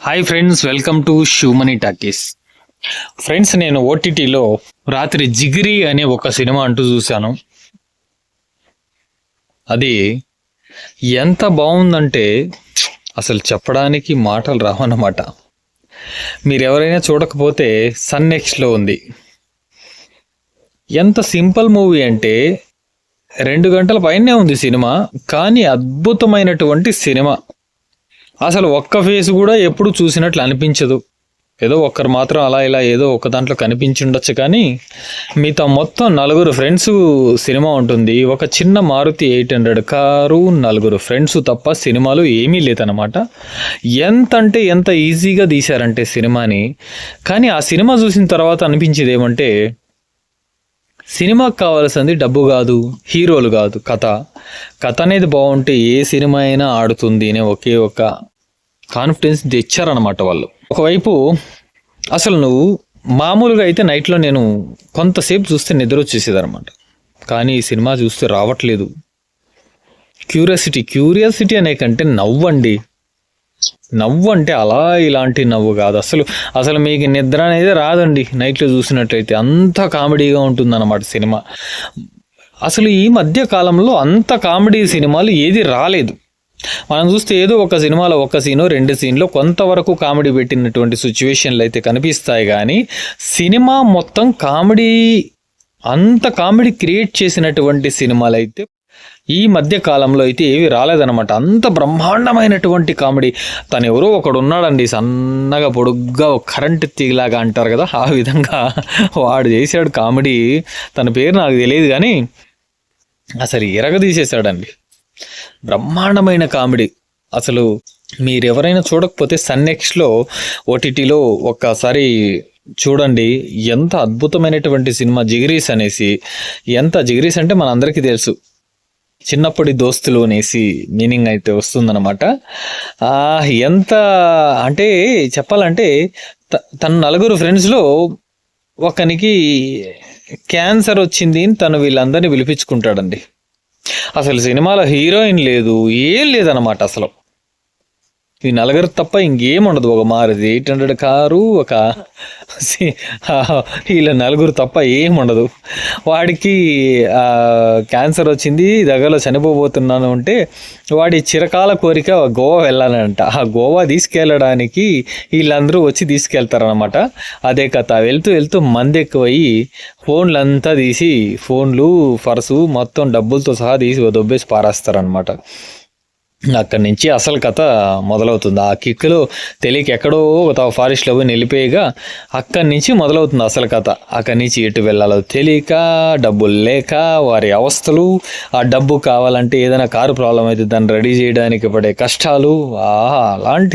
Hi friends, welcome to షూమనీ talkies. Friends, నేను ఓటీటీలో రాత్రి జిగిరి అనే ఒక సినిమా అంటూ చూశాను. అది ఎంత బాగుందంటే అసలు చెప్పడానికి మాటలు రావన్నమాట. మీరు ఎవరైనా చూడకపోతే సన్ నెక్స్ట్లో ఉంది. ఎంత సింపుల్ మూవీ అంటే 2 గంటల పైనే ఉంది సినిమా, కానీ అద్భుతమైనటువంటి సినిమా. అసలు ఒక్క ఫేస్ కూడా ఎప్పుడు చూసినట్లు అనిపించదు. ఏదో ఒక్కరు మాత్రం అలా ఇలా ఏదో ఒక దాంట్లో కనిపించి ఉండొచ్చు, కానీ మిగతా మొత్తం 4 ఫ్రెండ్స్ సినిమా ఉంటుంది. ఒక చిన్న మారుతి 800 కారు, 4 ఫ్రెండ్స్ తప్ప సినిమాలో ఏమీ లేదనమాట. ఎంత అంటే ఎంత ఈజీగా తీశారంటే సినిమాని. కానీ ఆ సినిమా చూసిన తర్వాత అనిపించేది ఏమంటే, సినిమాకి కావాల్సింది డబ్బు కాదు, హీరోలు కాదు, కథ అనేది బాగుంటే ఏ సినిమా అయినా ఆడుతుంది అనే ఒకే ఒక కాన్ఫిడెన్స్ తెచ్చారనమాట వాళ్ళు. ఒకవైపు అసలు నువ్వు మామూలుగా అయితే నైట్లో నేను కొంతసేపు చూస్తే నిద్ర వచ్చేసేదనమాట, కానీ ఈ సినిమా చూస్తే రావట్లేదు. క్యూరియాసిటీ అనే కంటే నవ్వు అంటే అలా ఇలాంటి నవ్వు కాదు. అసలు మీకు నిద్ర అనేది రాదండి నైట్లో చూసినట్లయితే. అంత కామెడీగా ఉంటుందన్నమాట సినిమా. అసలు ఈ మధ్య కాలంలో అంత కామెడీ సినిమాలు ఏది రాలేదు. మనం చూస్తే ఏదో ఒక సినిమాలో ఒక సీను 2 సీన్లో కొంతవరకు కామెడీ పెట్టినటువంటి సిచ్యువేషన్లు అయితే కనిపిస్తాయి, కానీ సినిమా మొత్తం అంత కామెడీ క్రియేట్ చేసినటువంటి సినిమాలు అయితే ఈ మధ్య కాలంలో అయితే ఏవి రాలేదన్నమాట. అంత బ్రహ్మాండమైనటువంటి కామెడీ. తను ఎవరో ఒకడు ఉన్నాడండి, సన్నగా పొడుగ్గా కరెంట్ తీగలాగా అంటారు కదా, ఆ విధంగా వాడు చేశాడు కామెడీ. తన పేరు నాకు తెలియదు, కానీ అసలు ఎరగదీసేశాడండి. బ్రహ్మాండమైన కామెడీ. అసలు మీరు ఎవరైనా చూడకపోతే సన్ నెక్స్ట్లో ఓటీటీలో ఒక్కసారి చూడండి. ఎంత అద్భుతమైనటువంటి సినిమా జిగిరీస్ అనేసి. ఎంత జిగిరీస్ అంటే మనందరికీ తెలుసు, చిన్నప్పటి దోస్తులు అనేసి మీనింగ్ అయితే వస్తుందన్నమాట. ఎంత అంటే చెప్పాలంటే, తన 4 ఫ్రెండ్స్లో ఒకనికి క్యాన్సర్ వచ్చింది, తను వీళ్ళందరినీ పిలిపించుకుంటాడండి. అసలు సినిమాలో హీరోయిన్ లేదు, ఏం లేదన్నమాట. అసలు ఈ 4 తప్ప ఇంకేం ఉండదు. ఒక మారుతి 800 కారు, ఒక వీళ్ళ 4 తప్ప ఏం ఉండదు. వాడికి క్యాన్సర్ వచ్చింది, దగ్గరలో చనిపోబోతున్నాను అంటే వాడి చిరకాల కోరిక గోవా వెళ్ళాలంట. ఆ గోవా తీసుకెళ్ళడానికి వీళ్ళందరూ వచ్చి తీసుకెళ్తారనమాట. అదే కథ. వెళ్తూ మంది ఎక్కువయ్యి ఫోన్లంతా తీసి, ఫోన్లు, పర్సు మొత్తం డబ్బులతో సహా తీసి దొబ్బేసి పారేస్తారనమాట. అక్కడి నుంచి అసలు కథ మొదలవుతుంది. ఆ కిక్కులో తెలియక ఎక్కడో ఒక ఫారెస్ట్లో పోయి నిలిపేయగా అక్కడి నుంచి మొదలవుతుంది అసలు కథ. అక్కడి నుంచి ఎటు వెళ్ళాలో తెలియక, డబ్బులు లేక వారి అవస్థలు, ఆ డబ్బు కావాలంటే ఏదైనా కారు ప్రాబ్లం అయితే దాన్ని రెడీ చేయడానికి పడే కష్టాలు.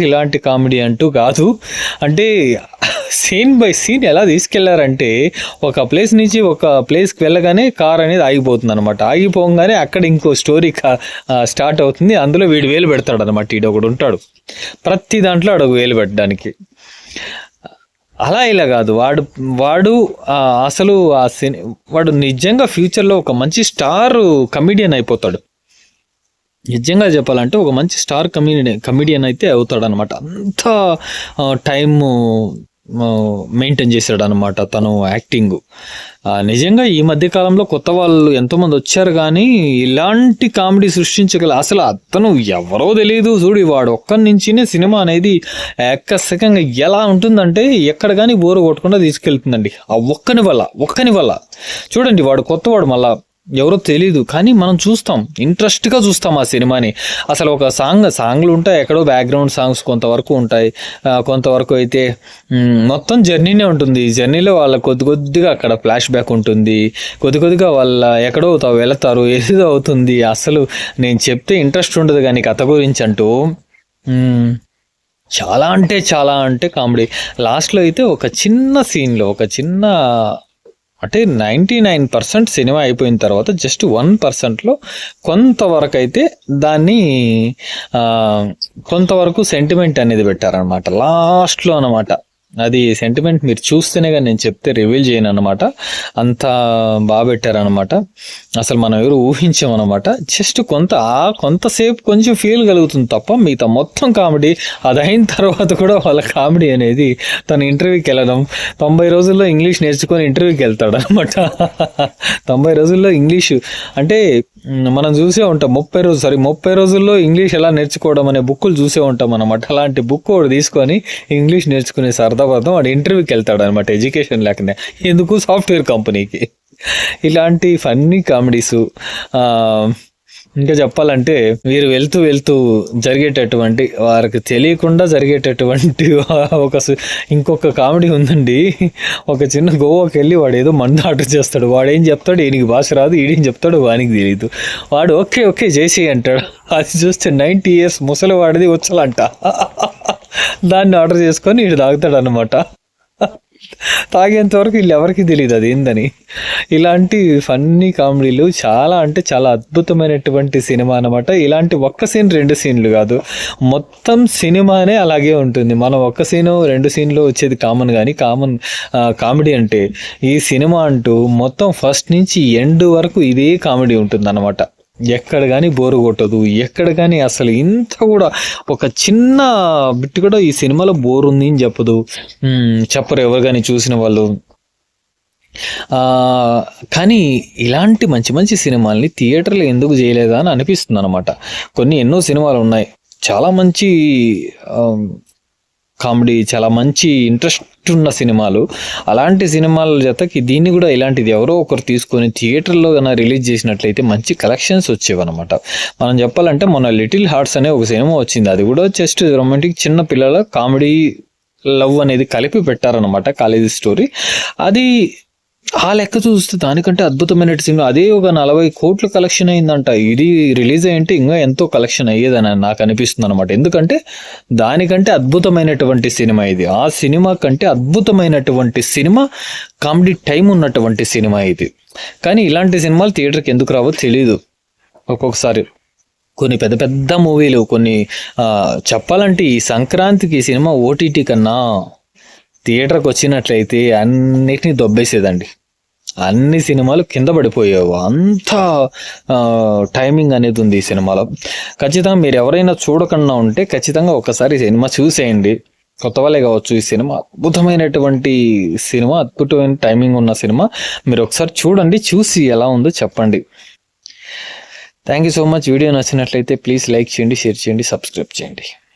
ఇలాంటి కామెడీ అంటూ కాదు. అంటే సీన్ బై సీన్ ఎలా తీసుకెళ్లారంటే, ఒక ప్లేస్ నుంచి ఒక ప్లేస్కి వెళ్ళగానే కార్ అనేది ఆగిపోతుంది అనమాట. ఆగిపోగానే అక్కడ ఇంకో స్టోరీ స్టార్ట్ అవుతుంది. అందులో వీడు వేలు పెడతాడు అనమాట. వీడు ఒకడు ఉంటాడు ప్రతి దాంట్లో అడుగు వేలు పెట్టడానికి. అలా ఇలా కాదు, వాడు అసలు వాడు నిజంగా ఫ్యూచర్లో ఒక మంచి స్టార్ కమిడియన్ అయిపోతాడు. నిజంగా చెప్పాలంటే ఒక మంచి స్టార్ కమిడియన్ అయితే అవుతాడు అనమాట. అంత టైము మెయింటైన్ చేశాడు అనమాట తను యాక్టింగ్. నిజంగా ఈ మధ్య కాలంలో కొత్త వాళ్ళు ఎంతోమంది వచ్చారు, కానీ ఇలాంటి కామెడీ సృష్టించగల అసలు అతను ఎవరో తెలియదు. చూడు, వాడు ఒక్కడి నుంచినే సినిమా అనేది ఎక్కసకంగా ఎలా ఉంటుందంటే ఎక్కడ కానీ బోరు కొట్టకుండా తీసుకెళ్తుందండి. ఆ ఒక్కని వల్ల చూడండి, వాడు కొత్తవాడు, మళ్ళా ఎవరో తెలీదు, కానీ మనం చూస్తాం, ఇంట్రెస్ట్గా చూస్తాం ఆ సినిమాని. అసలు ఒక సాంగ్లు ఉంటాయి, ఎక్కడో బ్యాక్గ్రౌండ్ సాంగ్స్ కొంతవరకు ఉంటాయి, కొంతవరకు అయితే మొత్తం జర్నీనే ఉంటుంది. జర్నీలో వాళ్ళ కొద్దిగా అక్కడ ఫ్లాష్ బ్యాక్ ఉంటుంది, కొద్దిగా వాళ్ళ ఎక్కడో వెళతారు, ఏదో అవుతుంది. అసలు నేను చెప్తే ఇంట్రెస్ట్ ఉండదు, కానీ కథ గురించి అంటూ చాలా అంటే కామెడీ. లాస్ట్లో అయితే ఒక చిన్న సీన్లో అంటే 99% సినిమా అయిపోయిన తర్వాత జస్ట్ 1%లో కొంతవరకు అయితే దాన్ని కొంతవరకు సెంటిమెంట్ అనేది పెట్టారనమాట లాస్ట్లో అనమాట. అది సెంటిమెంట్ మీరు చూస్తేనే కానీ నేను చెప్తే రివీల్ చేయను అనమాట. అంత బాగా పెట్టారనమాట. అసలు మనం ఎవరు ఊహించామన్నమాట. జస్ట్ కొంతసేపు కొంచెం ఫీల్ కలుగుతుంది తప్ప మిగతా మొత్తం కామెడీ. అది అయిన తర్వాత కూడా వాళ్ళ కామెడీ అనేది తను ఇంటర్వ్యూకి వెళ్ళడం, 90 రోజుల్లో ఇంగ్లీష్ నేర్చుకొని ఇంటర్వ్యూకి వెళ్తాడు అనమాట. 90 రోజుల్లో ఇంగ్లీషు అంటే మనం చూసే ఉంటాం. 30 రోజుల్లో ఇంగ్లీష్ ఎలా నేర్చుకోవడం అనే బుక్కులు చూసే ఉంటాం అనమాట. అలాంటి బుక్ ఒకటి తీసుకొని ఇంగ్లీష్ నేర్చుకునే సరదాపడతాం. వాడు ఇంటర్వ్యూకి వెళ్తాడు అనమాట, ఎడ్యుకేషన్ లేకనే. ఎందుకు? సాఫ్ట్వేర్ కంపెనీకి. ఇలాంటి ఫన్నీ కామెడీసు. ఇంకా చెప్పాలంటే వీరు వెళ్తూ జరిగేటటువంటి, వారికి తెలియకుండా జరిగేటటువంటి ఇంకొక కామెడీ ఉందండి. ఒక చిన్న గోవాకి వెళ్ళి వాడు ఏదో మందు ఆర్డర్ చేస్తాడు. వాడు ఏం చెప్తాడు, ఈయనకి భాష రాదు, ఈడేం చెప్తాడు వానికి తెలియదు. వాడు ఓకే చేసేయి అంటాడు. అది చూస్తే 90 years ముసలివాడిది వచ్చలంట. దాన్ని ఆర్డర్ చేసుకొని వీడు తాగుతాడు అనమాట. తాగేంత వరకు వీళ్ళు ఎవరికి తెలియదు అది ఏందని. ఇలాంటి ఫన్నీ కామెడీలు చాలా అంటే చాలా అద్భుతమైనటువంటి సినిమా అనమాట. ఇలాంటి ఒక్క సీన్ 2 సీన్లు కాదు, మొత్తం సినిమానే అలాగే ఉంటుంది. మనం ఒక్క సీను 2 సీన్లు వచ్చేది కామన్, కానీ కామెడీ అంటే ఈ సినిమా అంటూ మొత్తం ఫస్ట్ నుంచి ఎండ్ వరకు ఇదే కామెడీ ఉంటుంది అనమాట. ఎక్కడ కానీ బోరు కొట్టదు, ఎక్కడ కానీ అసలు ఇంత కూడా ఒక చిన్న బిట్ కూడా ఈ సినిమాలో బోర్ ఉంది అని చెప్పరు ఎవరు కానీ చూసిన వాళ్ళు. కానీ ఇలాంటి మంచి సినిమాల్ని థియేటర్లో ఎందుకు చేయలేదా అని అనిపిస్తుంది అనమాట. ఎన్నో సినిమాలు ఉన్నాయి, చాలా మంచి కామెడీ, చాలా మంచి ఇంట్రెస్ట్ ఉన్న సినిమాలు. అలాంటి సినిమాల జతకి దీన్ని కూడా ఇలాంటిది ఎవరో ఒకరు తీసుకొని థియేటర్లో కన్నా రిలీజ్ చేసినట్లయితే మంచి కలెక్షన్స్ వచ్చేవన్నమాట. మనం చెప్పాలంటే మొన్న లిటిల్ హార్ట్స్ అనే ఒక సినిమా వచ్చింది. అది కూడా జస్ట్ రొమాంటిక్, చిన్న పిల్లల కామెడీ, లవ్ అనేది కలిపి పెట్టారనమాట, కాలేజీ స్టోరీ. అది ఆ లెక్క చూస్తే దానికంటే అద్భుతమైన సినిమా. అదే ఒక 40 కోట్ల కలెక్షన్ అయిందంట. ఇది రిలీజ్ అయ్యింటే ఇంకా ఎంతో కలెక్షన్ అయ్యేదని నాకు అనిపిస్తుంది అనమాట. ఎందుకంటే దానికంటే అద్భుతమైనటువంటి సినిమా ఇది. ఆ సినిమా కంటే అద్భుతమైనటువంటి సినిమా, కామెడీ టైం ఉన్నటువంటి సినిమా ఇది. కానీ ఇలాంటి సినిమాలు థియేటర్కి ఎందుకు రావో తెలీదు. ఒక్కొక్కసారి కొన్ని పెద్ద మూవీలు, చెప్పాలంటే ఈ సంక్రాంతికి ఈ సినిమా ఓటీటీ కన్నా థియేటర్కి వచ్చినట్లయితే అన్నిటినీ దొబ్బేసేదండి. అన్ని సినిమాలు కింద పడిపోయావు, అంత టైమింగ్ అనేది ఉంది ఈ సినిమాలో. ఖచ్చితంగా మీరు ఎవరైనా చూడకుండా ఉంటే ఖచ్చితంగా ఒకసారి సినిమా చూసేయండి. కొత్త వాళ్ళే కావచ్చు, ఈ సినిమా అద్భుతమైనటువంటి సినిమా, అద్భుతమైన టైమింగ్ ఉన్న సినిమా. మీరు ఒకసారి చూడండి, చూసి ఎలా ఉందో చెప్పండి. Thank you so much. Video నచ్చినట్లయితే ప్లీజ్ లైక్ చేయండి, షేర్ చేయండి, సబ్స్క్రైబ్ చేయండి.